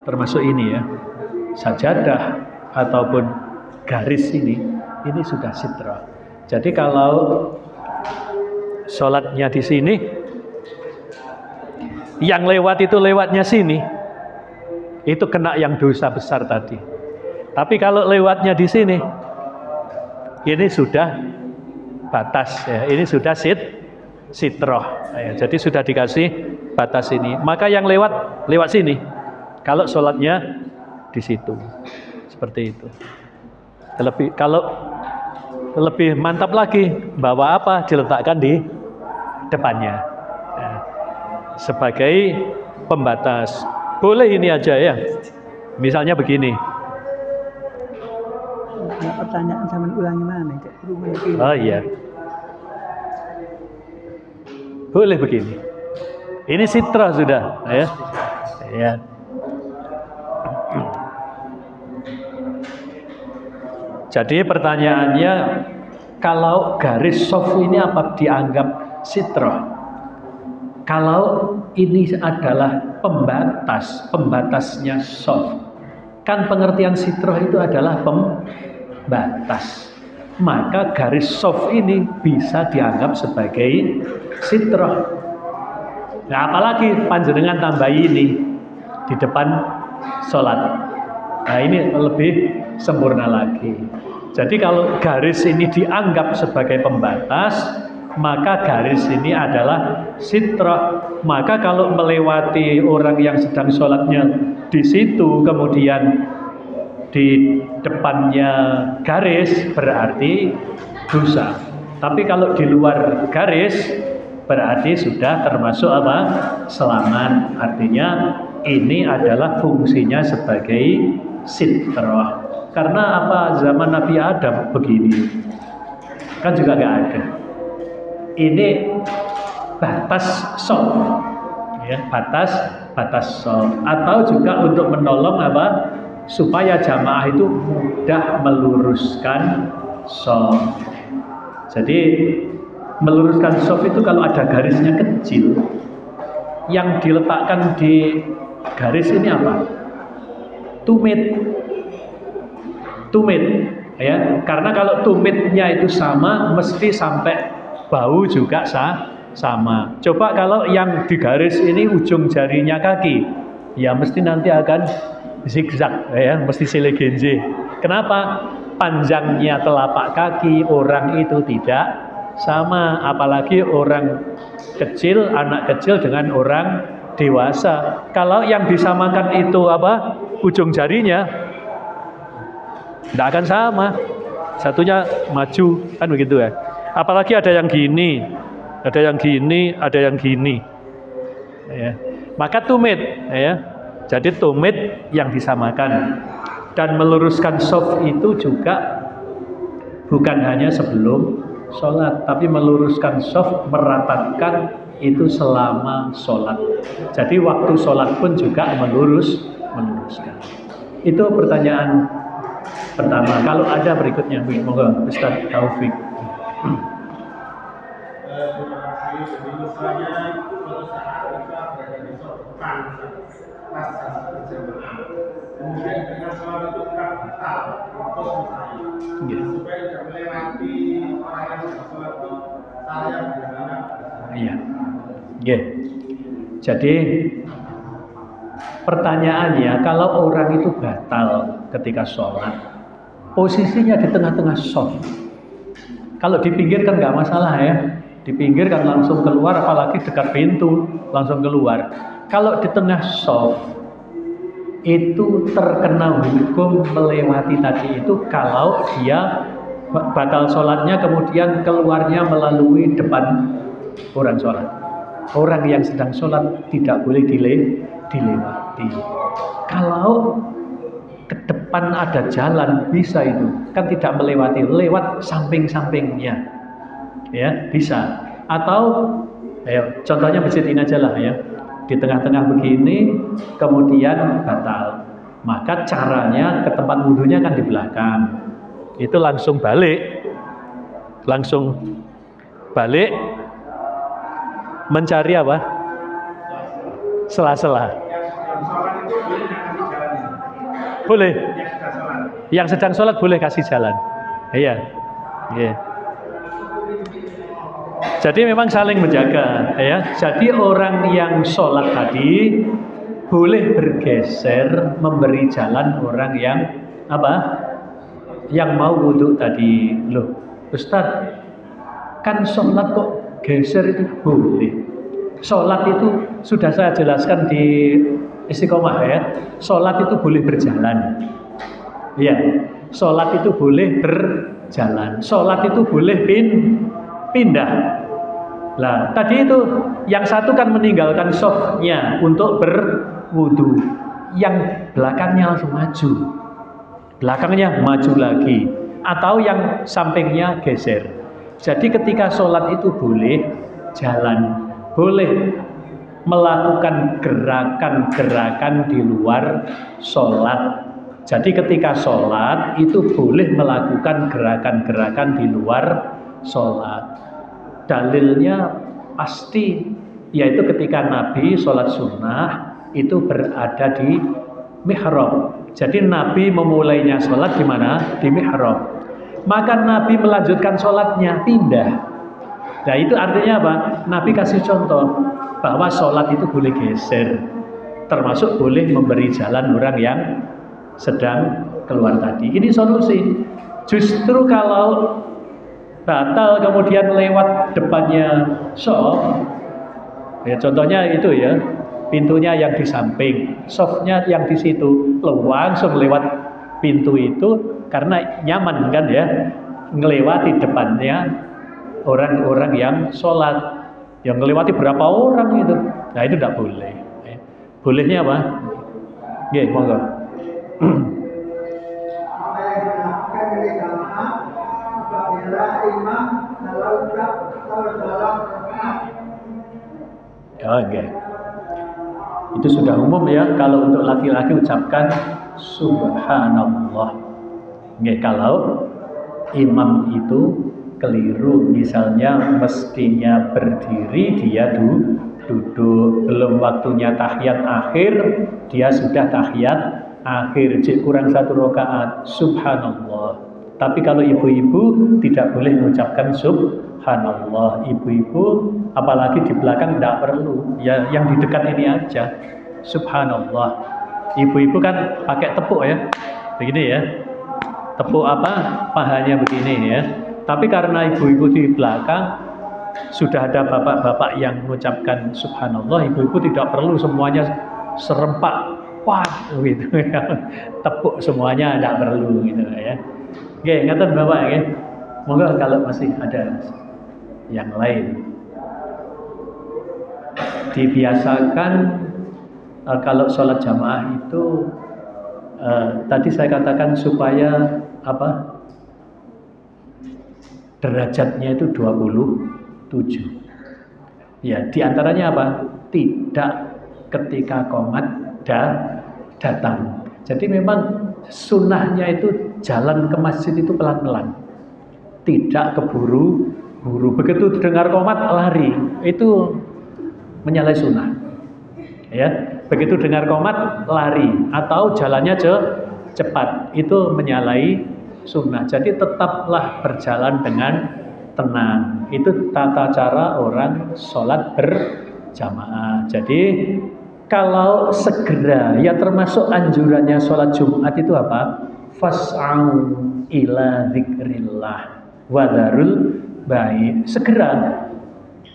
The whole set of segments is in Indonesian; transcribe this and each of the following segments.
termasuk ini ya, sajadah ataupun garis ini sudah sitra. Jadi kalau sholatnya di sini, yang lewat itu lewatnya sini, itu kena yang dosa besar tadi. Tapi kalau lewatnya di sini, ini sudah batas ya, ini sudah sitroh ya, jadi sudah dikasih batas ini. Maka yang lewat sini kalau sholatnya di situ, seperti itu. Kalau lebih mantap lagi, bawa apa diletakkan di depannya ya, sebagai pembatas. Boleh ini aja ya, misalnya begini. Pertanyaan sama ulangi mana? Oh iya, boleh begini. Ini sitra sudah ya. Ya. Jadi pertanyaannya, kalau garis soft ini apa dianggap sitra? Kalau ini adalah pembatasnya soft, kan pengertian sitra itu adalah pembatas. Maka garis soft ini bisa dianggap sebagai sitra. Nah, apalagi panjenengan tambah ini di depan sholat. Nah, ini lebih sempurna lagi. Jadi kalau garis ini dianggap sebagai pembatas, maka garis ini adalah sitra. Maka kalau melewati orang yang sedang sholatnya di situ, kemudian di depannya garis, berarti dosa. Tapi kalau di luar garis, berarti sudah termasuk apa? Selamat. Artinya ini adalah fungsinya sebagai sitra. Karena apa, zaman Nabi Adam begini kan juga nggak ada. Ini batas soft ya, batas soft. Atau juga untuk menolong apa, supaya jamaah itu mudah meluruskan soft. Jadi meluruskan soft itu kalau ada garisnya kecil, yang diletakkan di garis ini apa? Tumit ya, karena kalau tumitnya itu sama, mesti sampai bau juga sama. Coba kalau yang di garis ini ujung jarinya kaki, ya mesti nanti akan zigzag ya, mesti selegenje. Kenapa? Panjangnya telapak kaki orang itu tidak sama, apalagi orang kecil, anak kecil dengan orang dewasa. Kalau yang disamakan itu apa? Ujung jarinya tidak akan sama, satunya maju kan begitu ya. Apalagi ada yang gini, ada yang gini, ada yang gini ya. Maka tumit ya, jadi tumit yang disamakan. Dan meluruskan soft itu juga bukan hanya sebelum sholat, tapi meluruskan soft, merapatkan itu selama sholat. Jadi waktu sholat pun juga meluruskan. Itu pertanyaan pertama. Kalau ada berikutnya, monggo Ustaz Taufik. Kemudian dengan sholat itu tetap batal, supaya tidak melewati orang yang sedang sholat itu saya bagaimana? Iya. Jadi pertanyaannya, kalau orang itu batal ketika sholat, posisinya di tengah-tengah soft. Kalau di pinggir kan nggak masalah ya, di pinggir kan langsung keluar, apalagi dekat pintu langsung keluar. Kalau di tengah soft itu terkena hukum melewati tadi itu kalau dia batal sholatnya kemudian keluarnya melalui depan orang sholat. Orang yang sedang sholat tidak boleh dilewati. Kalau ke depan ada jalan bisa itu, kan tidak melewati, lewat samping-sampingnya ya bisa. Atau contohnya masjid ini aja lah ya, di tengah-tengah begini kemudian batal, maka caranya ke tempat wudhunya kan di belakang, itu langsung balik mencari apa? Sela-sela. Boleh. yang sudah sholat. Yang sedang sholat boleh kasih jalan. Iya. Iya. Jadi memang saling menjaga, ya. Jadi orang yang sholat tadi boleh bergeser memberi jalan orang yang apa? Yang mau wudhu tadi. Loh, Ustaz, kan sholat kok geser itu boleh. Sholat itu sudah saya jelaskan di Istiqomah ya. Sholat itu boleh berjalan. Ya, sholat itu boleh berjalan. Sholat itu boleh pindah. Lah, tadi itu yang satu kan meninggalkan softnya untuk berwudu, yang belakangnya langsung maju, belakangnya maju lagi, atau yang sampingnya geser. Jadi ketika sholat itu boleh jalan, boleh melakukan gerakan-gerakan di luar sholat. Jadi ketika sholat itu boleh melakukan gerakan-gerakan di luar sholat. Dalilnya pasti, yaitu ketika Nabi sholat sunnah itu berada di mihrab. Jadi Nabi memulainya sholat di mana? Di mihrab. Maka Nabi melanjutkan sholatnya pindah. Nah itu artinya apa? Nabi kasih contoh bahwa sholat itu boleh geser, termasuk boleh memberi jalan orang yang sedang keluar tadi. Ini solusi. Justru kalau batal kemudian lewat depannya soft, ya contohnya itu ya, pintunya yang di samping, softnya yang di situ, langsung lewat pintu itu karena nyaman kan ya, ngelewati depannya orang-orang yang sholat, yang ngelewati berapa orang itu, nah itu tidak boleh. Bolehnya apa? Oke, monggo. Oke. Itu sudah umum ya. Kalau untuk laki-laki ucapkan subhanallah. Oke, kalau imam itu keliru, misalnya mestinya berdiri dia duduk, belum waktunya tahiyat akhir dia sudah tahiyat akhir, kurang 1 rakaat, subhanallah. Tapi kalau ibu-ibu tidak boleh mengucapkan subhanallah. Ibu-ibu apalagi di belakang tidak perlu, ya yang di dekat ini aja subhanallah. Ibu-ibu kan pakai tepuk ya, begini ya, tepuk apa, pahanya begini ya. Tapi karena ibu-ibu di belakang sudah ada bapak-bapak yang mengucapkan subhanallah, ibu-ibu tidak perlu semuanya serempak wah gitu ya. Tepuk semuanya tidak perlu gitu ya. Oke, ngaten Bapak ya. Monggo kalau masih ada yang lain. Dibiasakan kalau sholat jamaah itu tadi saya katakan supaya apa? Derajatnya itu 27. Ya, diantaranya apa? Tidak ketika qomat datang. Jadi memang sunnahnya itu jalan ke masjid itu pelan-pelan, tidak keburu-buru. Begitu dengar qomat lari, itu menyalahi sunnah. Ya, begitu dengar qomat lari atau jalannya cepat, itu menyalahi sunnah. Jadi tetaplah berjalan dengan tenang. Itu tata cara orang sholat berjamaah. Jadi kalau segera, ya termasuk anjurannya sholat Jumat itu apa? Fas'au ila dzikrillah wa dzarul bai'. Segera.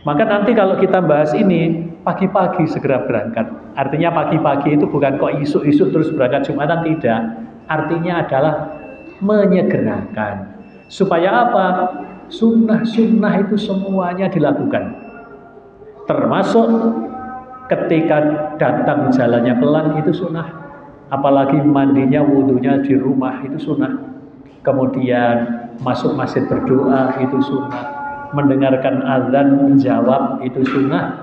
Maka nanti kalau kita bahas ini pagi-pagi segera berangkat. Artinya pagi-pagi itu bukan kok isuk-isuk terus berangkat Jumatan, tidak. Artinya adalah menyegerakan. Supaya apa? Sunnah-sunnah itu semuanya dilakukan. Termasuk ketika datang jalannya pelan itu sunnah. Apalagi mandinya, wudunya di rumah itu sunnah. Kemudian masuk masjid berdoa itu sunnah. Mendengarkan azan menjawab itu sunnah.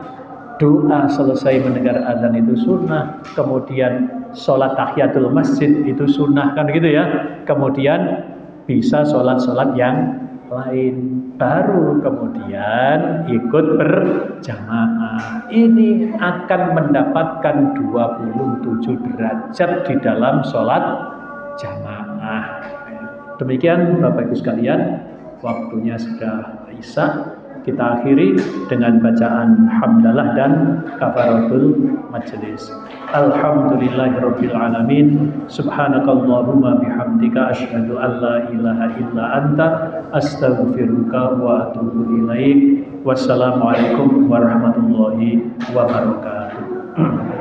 Doa selesai mendengar azan itu sunnah. Kemudian sholat tahiyatul masjid itu sunnah, kan gitu ya. Kemudian bisa sholat-sholat yang lain, baru kemudian ikut berjamaah. Ini akan mendapatkan 27 derajat di dalam sholat jamaah. Demikian Bapak Ibu sekalian, waktunya sudah Isya. Kita akhiri dengan bacaan hamdalah dan kafaratul majelis. Alhamdulillahirabbil alamin. Subhanakallahumma bihamdika asyhadu an la ilaha illa anta astaghfiruka wa atubu ilaik. Wassalamualaikum warahmatullahi wabarakatuh.